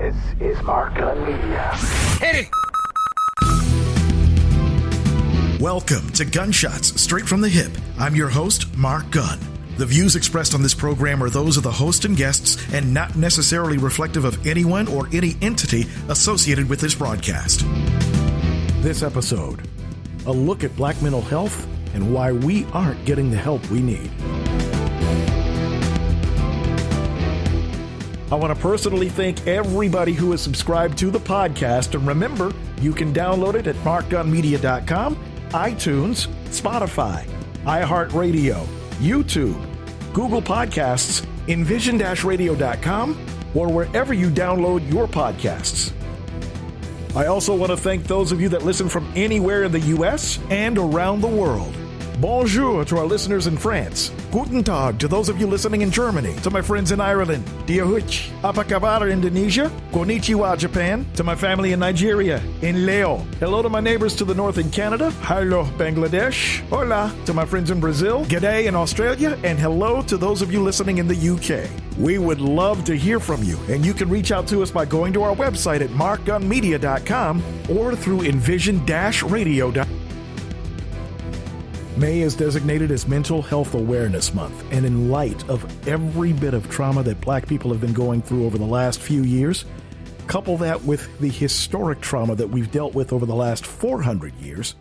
This is Mark Gunn Media. Hit it! Welcome to Gunshots Straight from the Hip. I'm your host, Mark Gunn. The views expressed on this program are those of the host and guests and not necessarily reflective of anyone or any entity associated with this broadcast. This episode, a look at black mental health and why we aren't getting the help we need. I want to personally thank everybody who has subscribed to the podcast, and remember, you can download it at markgunmedia.com, iTunes, Spotify, iHeartRadio, YouTube, Google Podcasts, envision-radio.com, or wherever you download your podcasts. I also want to thank those of you that listen from anywhere in the U.S. and around the world. Bonjour to our listeners in France. Guten Tag to those of you listening in Germany. To my friends in Ireland. Dia Huch. Apa kabar Indonesia. Konnichiwa Japan. To my family in Nigeria. In Leo. Hello to my neighbors to the north in Canada. Hello Bangladesh. Hola to my friends in Brazil. G'day in Australia. And hello to those of you listening in the UK. We would love to hear from you, and you can reach out to us by going to our website at markgunmedia.com or through envision-radio.com. May is designated as Mental Health Awareness Month, and in light of every bit of trauma that black people have been going through over the last few years, couple that with the historic trauma that we've dealt with over the last 400 years,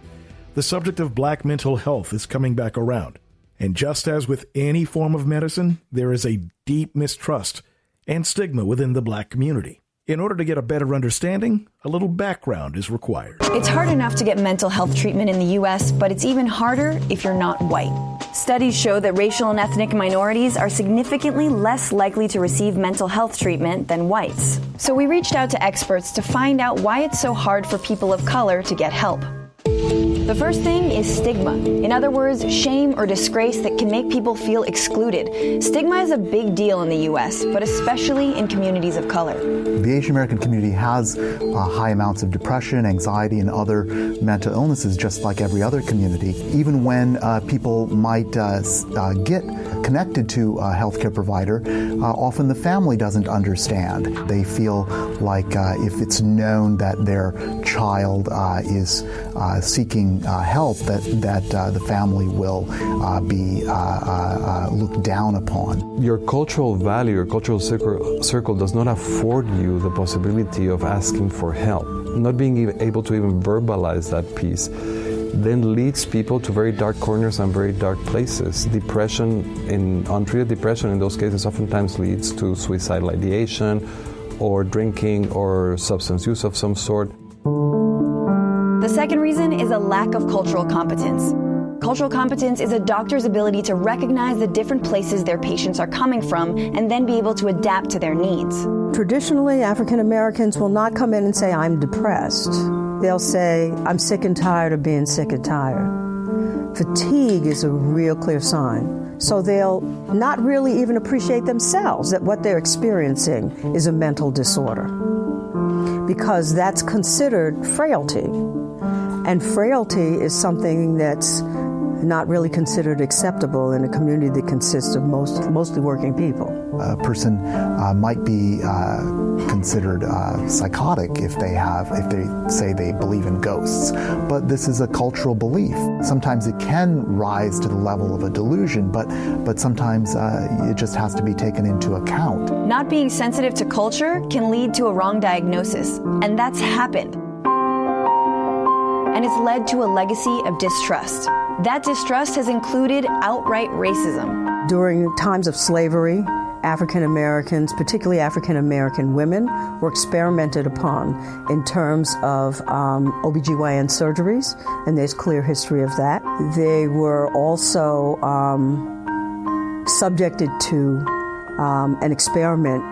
the subject of black mental health is coming back around. And just as with any form of medicine, there is a deep mistrust and stigma within the black community. In order to get a better understanding, a little background is required. It's hard enough to get mental health treatment in the U.S., but it's even harder if you're not white. Studies show that racial and ethnic minorities are significantly less likely to receive mental health treatment than whites. So we reached out to experts to find out why it's so hard for people of color to get help. The first thing is stigma. In other words, shame or disgrace that can make people feel excluded. Stigma is a big deal in the U.S., but especially in communities of color. The Asian American community has high amounts of depression, anxiety, and other mental illnesses, just like every other community. Even when people might get connected to a healthcare provider, often the family doesn't understand. They feel like if it's known that their child is seeking help, that the family will be looked down upon. Your cultural value, your cultural circle does not afford you the possibility of asking for help. Not being able to even verbalize that piece then leads people to very dark corners and very dark places. Untreated depression in those cases oftentimes leads to suicidal ideation or drinking or substance use of some sort. The second reason is a lack of cultural competence. Cultural competence is a doctor's ability to recognize the different places their patients are coming from and then be able to adapt to their needs. Traditionally, African Americans will not come in and say, I'm depressed. They'll say, I'm sick and tired of being sick and tired. Fatigue is a real clear sign. So they'll not really even appreciate themselves that what they're experiencing is a mental disorder, because that's considered frailty. And frailty is something that's not really considered acceptable in a community that consists of mostly working people. A person might be considered psychotic if they say they believe in ghosts. But this is a cultural belief. Sometimes it can rise to the level of a delusion, but sometimes it just has to be taken into account. Not being sensitive to culture can lead to a wrong diagnosis, and that's happened. And it's led to a legacy of distrust. That distrust has included outright racism. During times of slavery, African Americans, particularly African American women, were experimented upon in terms of OBGYN surgeries, and there's clear history of that. They were also subjected to an experiment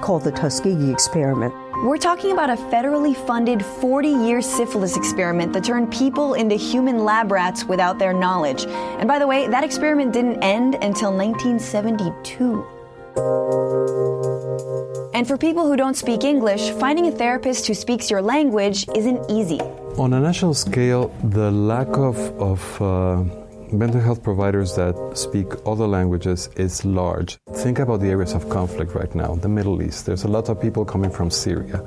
called the Tuskegee experiment. We're talking about a federally funded 40-year syphilis experiment that turned people into human lab rats without their knowledge. And by the way, that experiment didn't end until 1972. And for people who don't speak English, finding a therapist who speaks your language isn't easy. On a national scale, the lack of mental health providers that speak other languages is large. Think about the areas of conflict right now, the Middle East. There's a lot of people coming from Syria.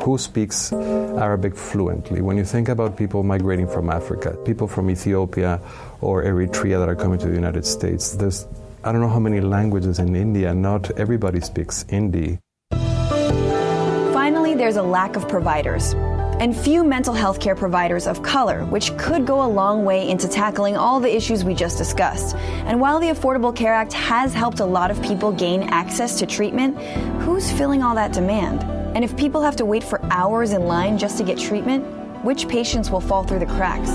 Who speaks Arabic fluently? When you think about people migrating from Africa, people from Ethiopia or Eritrea that are coming to the United States, there's I don't know how many languages in India. Not everybody speaks Hindi. Finally, there's a lack of providers, and few mental health care providers of color, which could go a long way into tackling all the issues we just discussed. And while the Affordable Care Act has helped a lot of people gain access to treatment, who's filling all that demand? And if people have to wait for hours in line just to get treatment, which patients will fall through the cracks?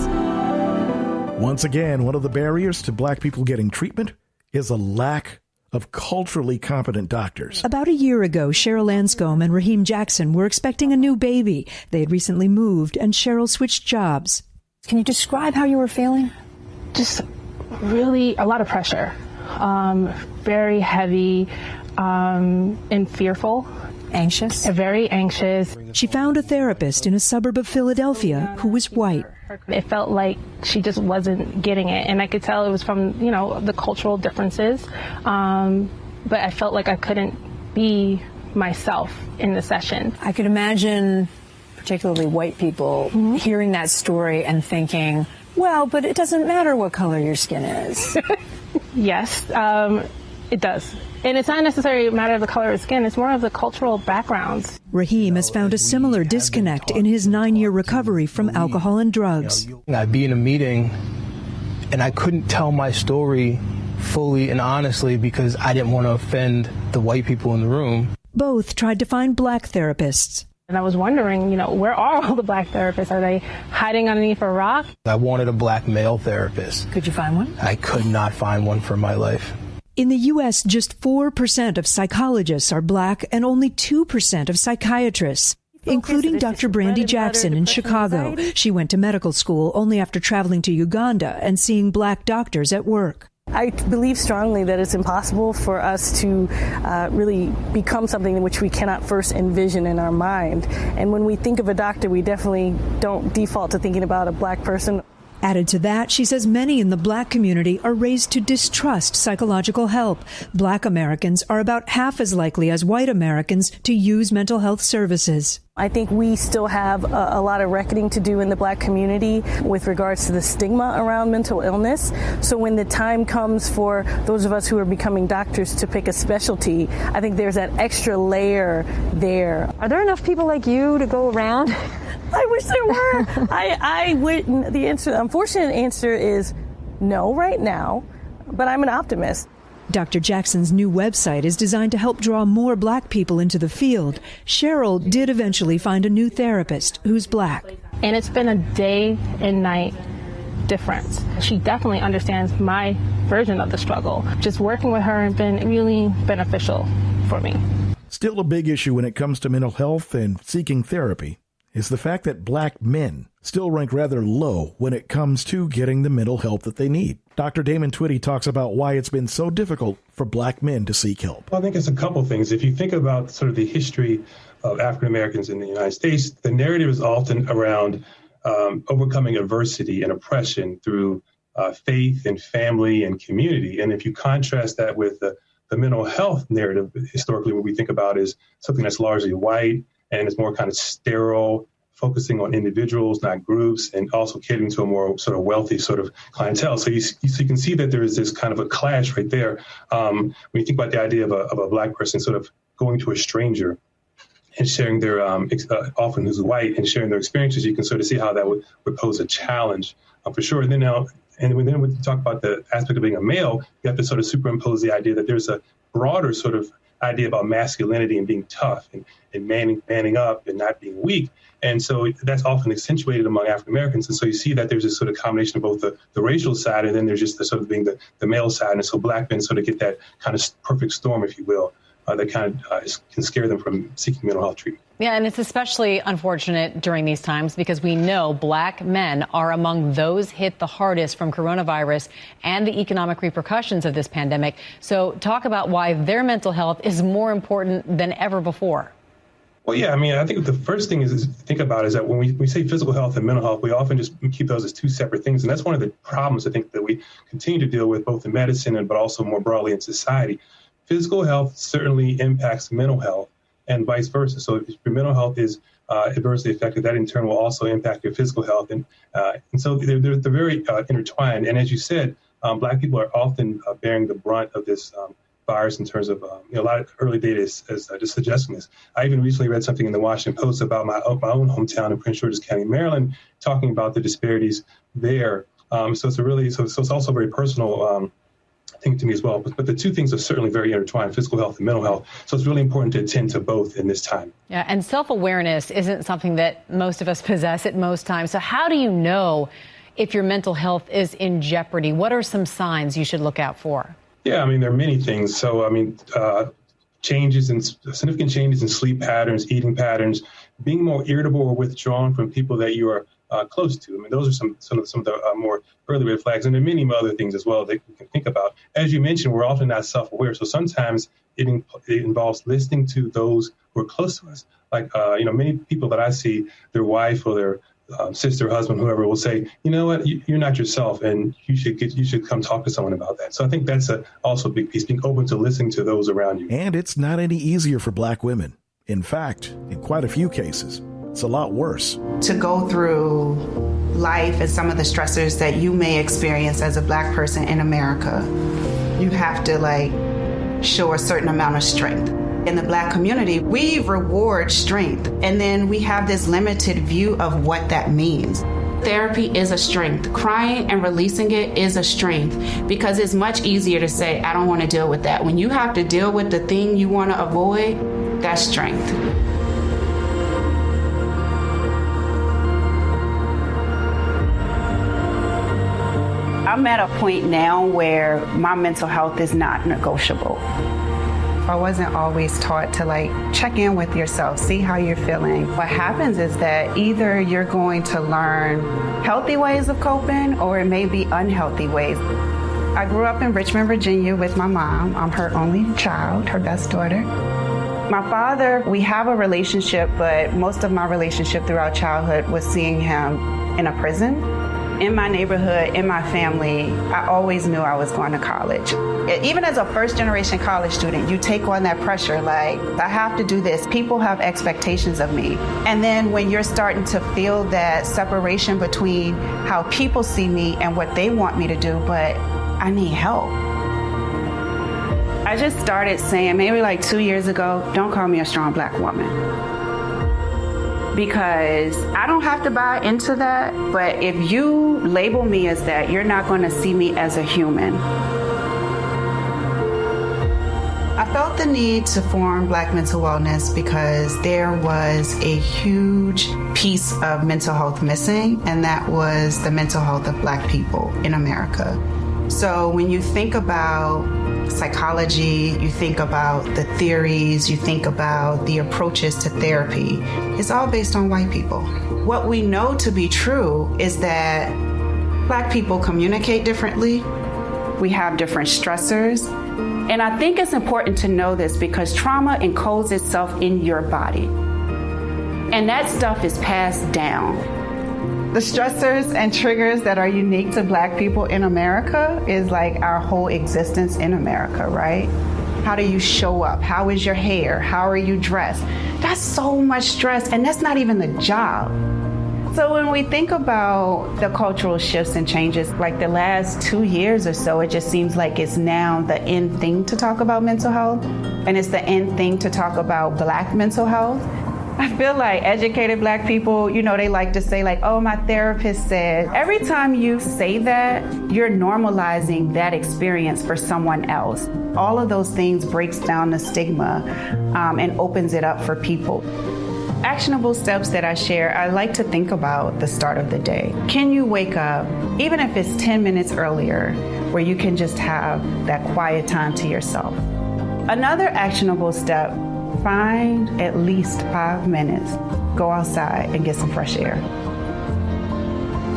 Once again, one of the barriers to Black people getting treatment is a lack of culturally competent doctors. About a year ago, Cheryl Anscombe and Raheem Jackson were expecting a new baby. They had recently moved, and Cheryl switched jobs. Can you describe how you were feeling? Just really a lot of pressure, very heavy and fearful. Anxious? Very anxious. She found a therapist in a suburb of Philadelphia who was white. It felt like she just wasn't getting it, and I could tell it was from, the cultural differences, but I felt like I couldn't be myself in the session. I could imagine particularly white people hearing that story and thinking, well, but it doesn't matter what color your skin is. Yes, it does. And it's not necessarily a matter of the color of skin, it's more of the cultural backgrounds. Raheem has found a similar disconnect in his 9-year recovery from alcohol and drugs. I'd be in a meeting and I couldn't tell my story fully and honestly because I didn't want to offend the white people in the room. Both tried to find Black therapists. And I was wondering, where are all the Black therapists? Are they hiding underneath a rock? I wanted a Black male therapist. Could you find one? I could not find one for my life. In the U.S., just 4% of psychologists are Black and only 2% of psychiatrists, including Dr. Brandy Jackson in Chicago. She went to medical school only after traveling to Uganda and seeing Black doctors at work. I believe strongly that it's impossible for us to really become something which we cannot first envision in our mind. And when we think of a doctor, we definitely don't default to thinking about a Black person. Added to that, she says many in the Black community are raised to distrust psychological help. Black Americans are about half as likely as white Americans to use mental health services. I think we still have a lot of reckoning to do in the Black community with regards to the stigma around mental illness. So when the time comes for those of us who are becoming doctors to pick a specialty, I think there's that extra layer there. Are there enough people like you to go around? I wish there were. I would. The unfortunate answer is no right now, but I'm an optimist. Dr. Jackson's new website is designed to help draw more Black people into the field. Cheryl did eventually find a new therapist who's Black. And it's been a day and night difference. She definitely understands my version of the struggle. Just working with her has been really beneficial for me. Still a big issue when it comes to mental health and seeking therapy is the fact that Black men still rank rather low when it comes to getting the mental help that they need. Dr. Damon Twitty talks about why it's been so difficult for Black men to seek help. Well, I think it's a couple things. If you think about sort of the history of African Americans in the United States, the narrative is often around overcoming adversity and oppression through faith and family and community. And if you contrast that with the mental health narrative, historically what we think about is something that's largely white, and it's more kind of sterile, focusing on individuals, not groups, and also catering to a more sort of wealthy sort of clientele. So you can see that there is this kind of a clash right there. When you think about the idea of a Black person sort of going to a stranger and sharing their, often who's white, and sharing their experiences, you can sort of see how that would pose a challenge for sure. And then when you talk about the aspect of being a male, you have to sort of superimpose the idea that there's a broader sort of idea about masculinity and being tough and manning up and not being weak. And so that's often accentuated among African Americans. And so you see that there's this sort of combination of both the racial side, and then there's just the sort of being the male side. And so Black men sort of get that kind of perfect storm, if you will, that kind of can scare them from seeking mental health treatment. Yeah, and it's especially unfortunate during these times because we know Black men are among those hit the hardest from coronavirus and the economic repercussions of this pandemic. So talk about why their mental health is more important than ever before. Well, yeah, I mean, I think the first thing is to think about is that when we say physical health and mental health, we often just keep those as two separate things. And that's one of the problems, I think, that we continue to deal with both in medicine but also more broadly in society. Physical health certainly impacts mental health and vice versa. So if your mental health is adversely affected, that in turn will also impact your physical health. And so they're very intertwined. And as you said, Black people are often bearing the brunt of this virus in terms of a lot of early data is just suggesting this. I even recently read something in the Washington Post about my own hometown in Prince George's County, Maryland, talking about the disparities there. So it's also a very personal thing to me as well. But the two things are certainly very intertwined, physical health and mental health. So it's really important to attend to both in this time. Yeah, and self-awareness isn't something that most of us possess at most times. So how do you know if your mental health is in jeopardy? What are some signs you should look out for? Yeah, I mean, there are many things. So, I mean, significant changes in sleep patterns, eating patterns, being more irritable or withdrawn from people that you are close to. I mean, those are some of the more early red flags. And there are many other things as well that we can think about. As you mentioned, we're often not self-aware. So sometimes it involves listening to those who are close to us. Like, many people that I see, their wife or their sister, husband, whoever will say, you know what, you're not yourself, and you should come talk to someone about that. So I think that's also a big piece, being open to listening to those around you. And it's not any easier for Black women. In fact, in quite a few cases, it's a lot worse. To go through life and some of the stressors that you may experience as a Black person in America, you have to show a certain amount of strength. In the Black community, we reward strength, and then we have this limited view of what that means. Therapy is a strength. Crying and releasing it is a strength, because it's much easier to say, I don't want to deal with that. When you have to deal with the thing you want to avoid, that's strength. I'm at a point now where my mental health is not negotiable. I wasn't always taught to check in with yourself, see how you're feeling. What happens is that either you're going to learn healthy ways of coping, or it may be unhealthy ways. I grew up in Richmond, Virginia with my mom. I'm her only child, her best daughter. My father, we have a relationship, but most of my relationship throughout childhood was seeing him in a prison. In my neighborhood, in my family, I always knew I was going to college. Even as a first-generation college student, you take on that pressure, I have to do this. People have expectations of me. And then when you're starting to feel that separation between how people see me and what they want me to do, but I need help. I just started saying, maybe 2 years ago, don't call me a strong Black woman. Because I don't have to buy into that, but if you label me as that, you're not going to see me as a human. I felt the need to form Black Mental Wellness because there was a huge piece of mental health missing, and that was the mental health of Black people in America. So when you think about psychology, you think about the theories, you think about the approaches to therapy, it's all based on white people. What we know to be true is that Black people communicate differently. We have different stressors. And I think it's important to know this because trauma encodes itself in your body. And that stuff is passed down. The stressors and triggers that are unique to Black people in America is our whole existence in America, right? How do you show up? How is your hair? How are you dressed? That's so much stress, and that's not even the job. So when we think about the cultural shifts and changes, the last 2 years or so, it just seems like it's now the in thing to talk about mental health, and it's the in thing to talk about Black mental health. I feel like educated Black people, they like to say oh, my therapist said. Every time you say that, you're normalizing that experience for someone else. All of those things breaks down the stigma and opens it up for people. Actionable steps that I share, I like to think about the start of the day. Can you wake up, even if it's 10 minutes earlier, where you can just have that quiet time to yourself? Another actionable step, find at least 5 minutes. Go outside and get some fresh air.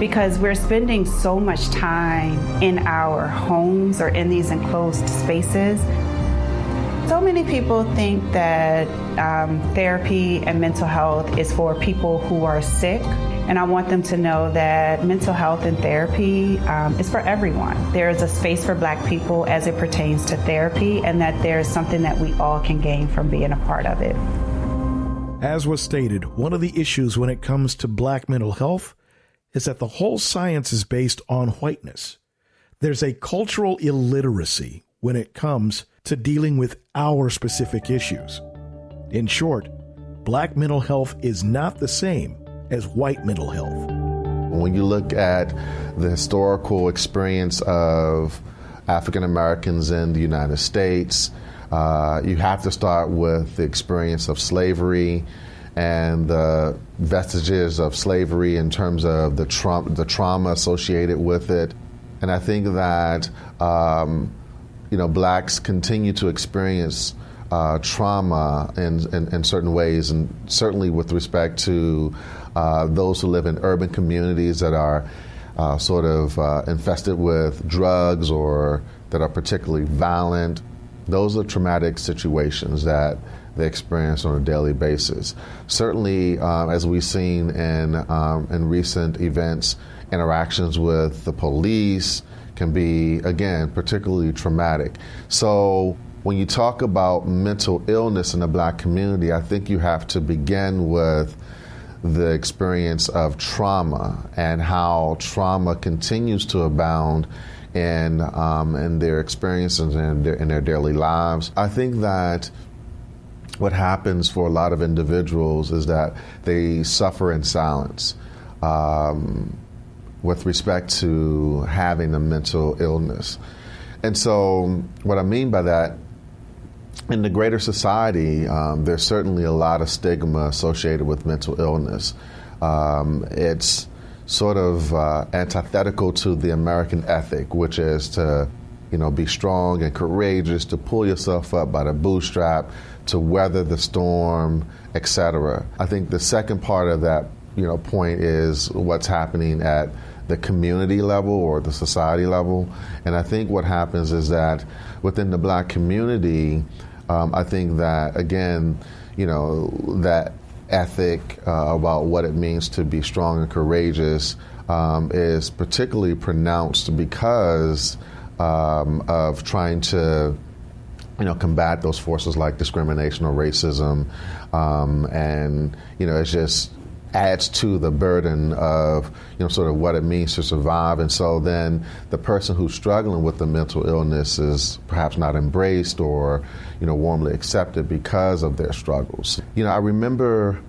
Because we're spending so much time in our homes or in these enclosed spaces, So many people think that therapy and mental health is for people who are sick. And I want them to know that mental health and therapy is for everyone. There is a space for Black people as it pertains to therapy, and that there is something that we all can gain from being a part of it. As was stated, one of the issues when it comes to Black mental health is that the whole science is based on whiteness. There's a cultural illiteracy when it comes to dealing with our specific issues. In short, Black mental health is not the same as white mental health. When you look at the historical experience of African Americans in the United States, you have to start with the experience of slavery and the vestiges of slavery in terms of the trauma associated with it. And I think that Blacks continue to experience trauma in certain ways, and certainly with respect to those who live in urban communities that are infested with drugs or that are particularly violent. Those are traumatic situations that they experience on a daily basis. Certainly, as we've seen in recent events, interactions with the police can be, again, particularly traumatic. So when you talk about mental illness in the Black community, I think you have to begin with the experience of trauma and how trauma continues to abound in their experiences and in their daily lives. I think that what happens for a lot of individuals is that they suffer in silence with respect to having a mental illness. And so what I mean by that, in the greater society, there's certainly a lot of stigma associated with mental illness. It's sort of antithetical to the American ethic, which is to, be strong and courageous, to pull yourself up by the bootstrap, to weather the storm, etc. I think the second part of that, point is what's happening at the community level or the society level. And I think what happens is that within the Black community, I think that, again, that ethic about what it means to be strong and courageous is particularly pronounced because of trying to, combat those forces like discrimination or racism. And, it just adds to the burden of, sort of what it means to survive. And so then the person who's struggling with the mental illness is perhaps not embraced or, warmly accepted because of their struggles. I remember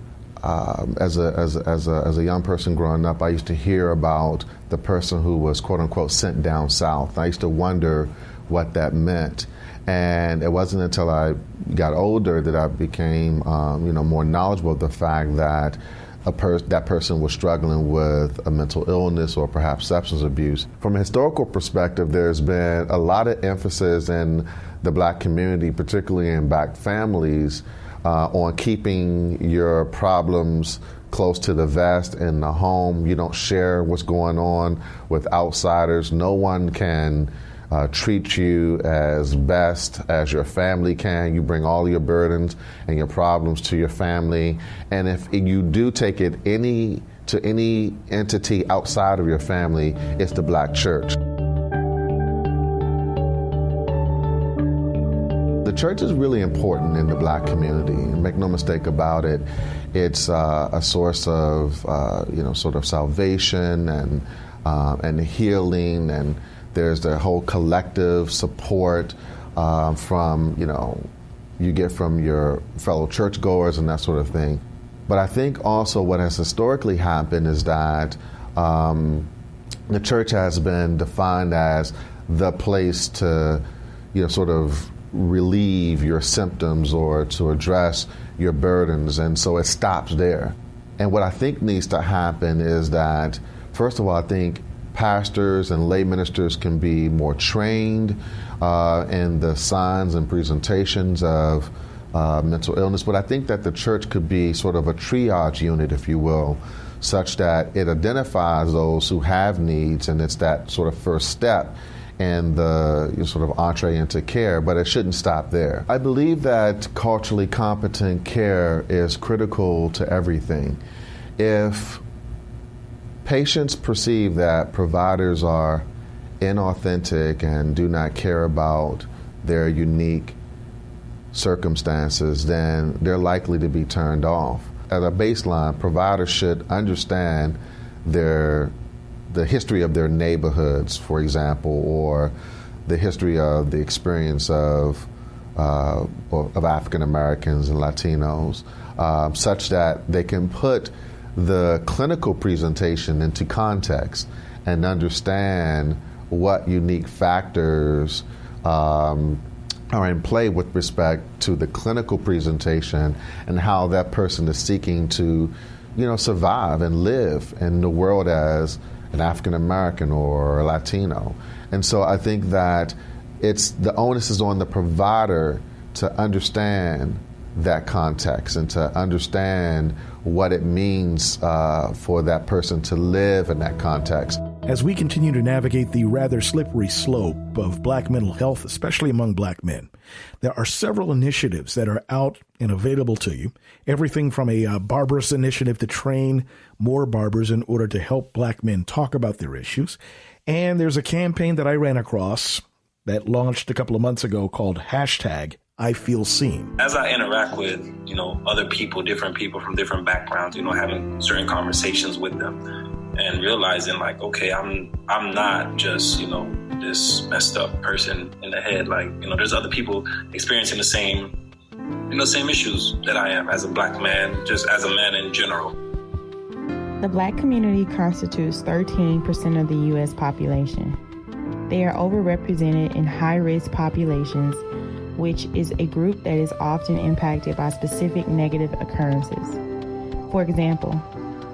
as a young person growing up, I used to hear about the person who was, quote unquote, sent down south. I used to wonder what that meant. And it wasn't until I got older that I became, more knowledgeable of the fact that that person was struggling with a mental illness or perhaps substance abuse. From a historical perspective, there's been a lot of emphasis in the Black community, particularly in Black families, on keeping your problems close to the vest in the home. You don't share what's going on with outsiders. No one can treat you as best as your family can. You bring all your burdens and your problems to your family. And if you do take it to any entity outside of your family, it's the Black church. The church is really important in the Black community. Make no mistake about it. It's a source of, sort of salvation and healing, and there's the whole collective support from, you get from your fellow churchgoers and that sort of thing. But I think also what has historically happened is that the church has been defined as the place to, sort of relieve your symptoms or to address your burdens. And so it stops there. And what I think needs to happen is that, first of all, I think pastors and lay ministers can be more trained in the signs and presentations of mental illness. But I think that the church could be sort of a triage unit, if you will, such that it identifies those who have needs, and it's that sort of first step and the sort of entree into care, but it shouldn't stop there. I believe that culturally competent care is critical to everything. If patients perceive that providers are inauthentic and do not care about their unique circumstances, then they're likely to be turned off. At a baseline, providers should understand the history of their neighborhoods, for example, or the history of the experience of African Americans and Latinos, such that they can put the clinical presentation into context and understand what unique factors are in play with respect to the clinical presentation and how that person is seeking to, survive and live in the world as an African American or a Latino. And so I think that the onus is on the provider to understand that context and to understand what it means for that person to live in that context. As we continue to navigate the rather slippery slope of black mental health, especially among black men, there are several initiatives that are out and available to you. Everything from a barber's initiative to train more barbers in order to help black men talk about their issues. And there's a campaign that I ran across that launched a couple of months ago called #IFeelSeen. As I interact with, other people, different people from different backgrounds, having certain conversations with them and realizing like, okay, I'm not just, this messed up person in the head. Like, there's other people experiencing the same, same issues that I am as a black man, just as a man in general. The black community constitutes 13% of the U.S. population. They are overrepresented in high-risk populations, which is a group that is often impacted by specific negative occurrences. For example,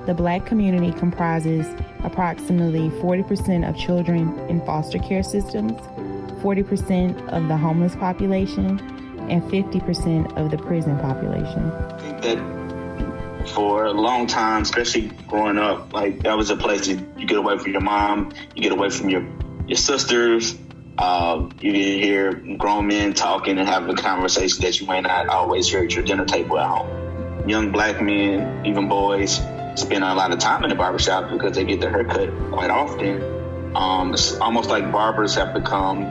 the black community comprises approximately 40% of children in foster care systems, 40% of the homeless population, and 50% of the prison population. I think that for a long time, especially growing up, like that was a place that you get away from your mom, you get away from your sisters. You didn't hear grown men talking and having a conversation that you may not always hear at your dinner table at home. Young black men, even boys, spend a lot of time in the barbershop because they get their hair cut quite often. It's almost like barbers have become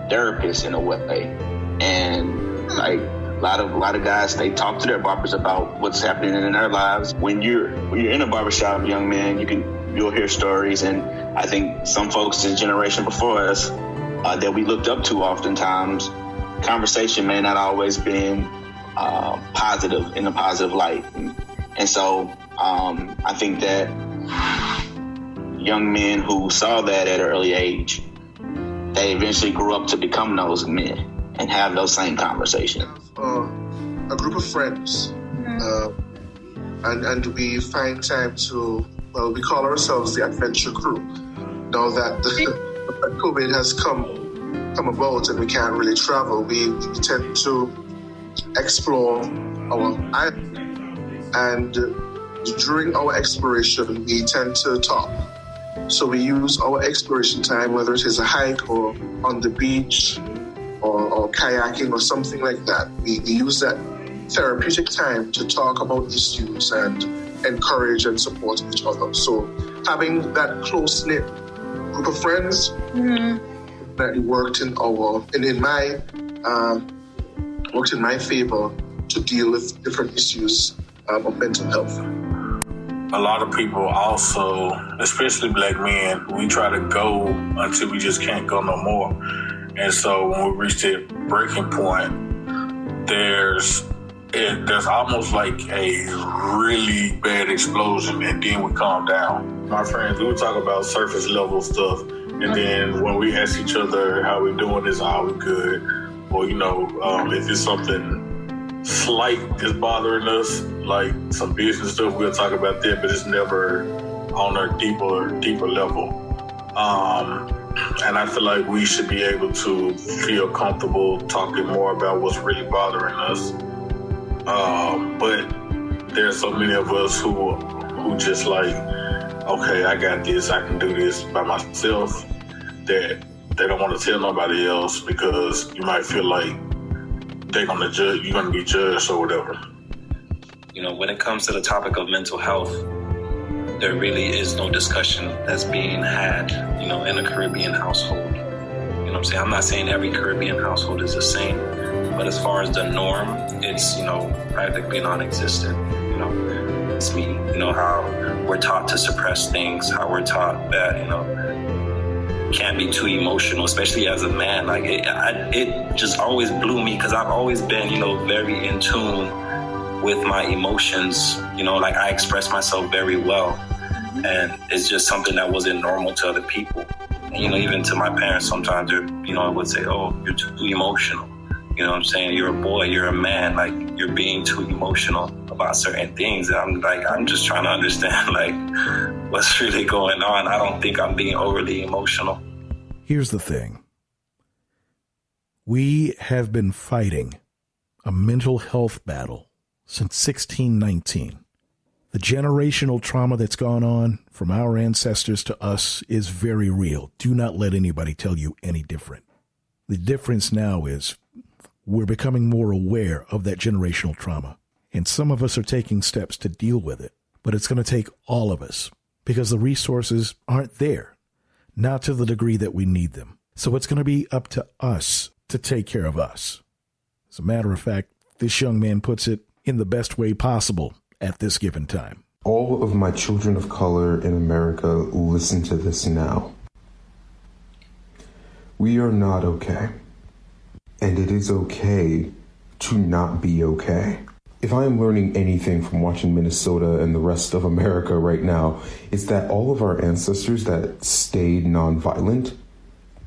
therapists in a way. And like a lot of guys, they talk to their barbers about what's happening in their lives. When you're in a barbershop, young man, you'll hear stories. And I think some folks in the generation before us that we looked up to oftentimes, conversation may not always been positive, in a positive light. And so I think that young men who saw that at an early age, they eventually grew up to become those men and have those same conversations. A group of friends, and we find time to, we call ourselves the Adventure Crew. Now that COVID has come about and we can't really travel, we tend to explore our island. And during our exploration, we tend to talk. So we use our exploration time, whether it is a hike or on the beach or kayaking or something like that. We use that therapeutic time to talk about issues and encourage and support each other. So having that close-knit group of friends that worked in my favor to deal with different issues of mental health. A lot of people also, especially black men, we try to go until we just can't go no more. And so when we reach that breaking point, there's almost like a really bad explosion, and then we calm down. My friends, we would talk about surface level stuff, and then when we ask each other how we doing, is all we good? Or, if it's something slight is bothering us, like some business stuff, we'll talk about that, but it's never on a deeper level. And I feel like we should be able to feel comfortable talking more about what's really bothering us. But there's so many of us who just like, okay, I got this, I can do this by myself, that they don't want to tell nobody else because you might feel like they're going to judge, you're going to be judged or whatever. You know, when it comes to the topic of mental health, there really is no discussion that's being had, you know, in a Caribbean household. You know what I'm saying? I'm not saying every Caribbean household is the same, but as far as the norm, it's, you know, practically non-existent. You know, it's me, you know, how we're taught to suppress things, how we're taught that, you know, can't be too emotional, especially as a man. Like, it just always blew me because I've always been, you know, very in tune with my emotions. You know, like I express myself very well. And it's just something that wasn't normal to other people. And, you know, even to my parents, sometimes they're, you know, would say, oh, you're too emotional. You know what I'm saying? You're a boy, you're a man, like you're being too emotional about certain things. And I'm like, I'm just trying to understand, like, what's really going on. I don't think I'm being overly emotional. Here's the thing. We have been fighting a mental health battle since 1619. The generational trauma that's gone on from our ancestors to us is very real. Do not let anybody tell you any different. The difference now is we're becoming more aware of that generational trauma, and some of us are taking steps to deal with it, but it's going to take all of us because the resources aren't there, not to the degree that we need them. So it's going to be up to us to take care of us. As a matter of fact, this young man puts it in the best way possible at this given time. All of my children of color in America, listen to this now. We are not okay. And it is okay to not be okay. If I am learning anything from watching Minnesota and the rest of America right now, it's that all of our ancestors that stayed nonviolent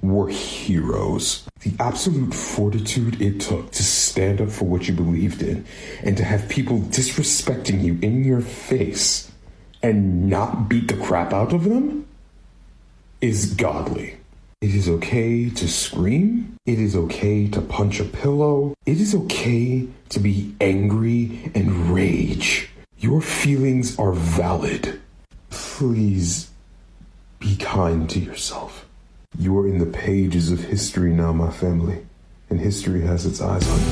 were heroes. The absolute fortitude it took to stand up for what you believed in and to have people disrespecting you in your face and not beat the crap out of them is godly. It is okay to scream. It is okay to punch a pillow. It is okay to be angry and rage. Your feelings are valid. Please be kind to yourself. You are in the pages of history now, my family, and history has its eyes on you.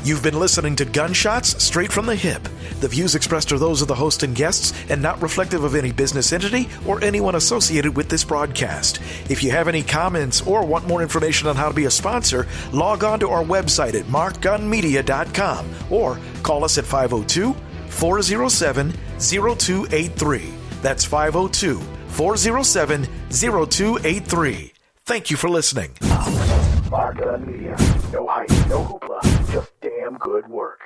You've been listening to Gunshots Straight from the Hip. The views expressed are those of the host and guests and not reflective of any business entity or anyone associated with this broadcast. If you have any comments or want more information on how to be a sponsor, log on to our website at markgunmedia.com or call us at 502-407-0283. That's 502-407-0283. Thank you for listening. Mark Gun Media. No hype, no hoopla, just damn good work.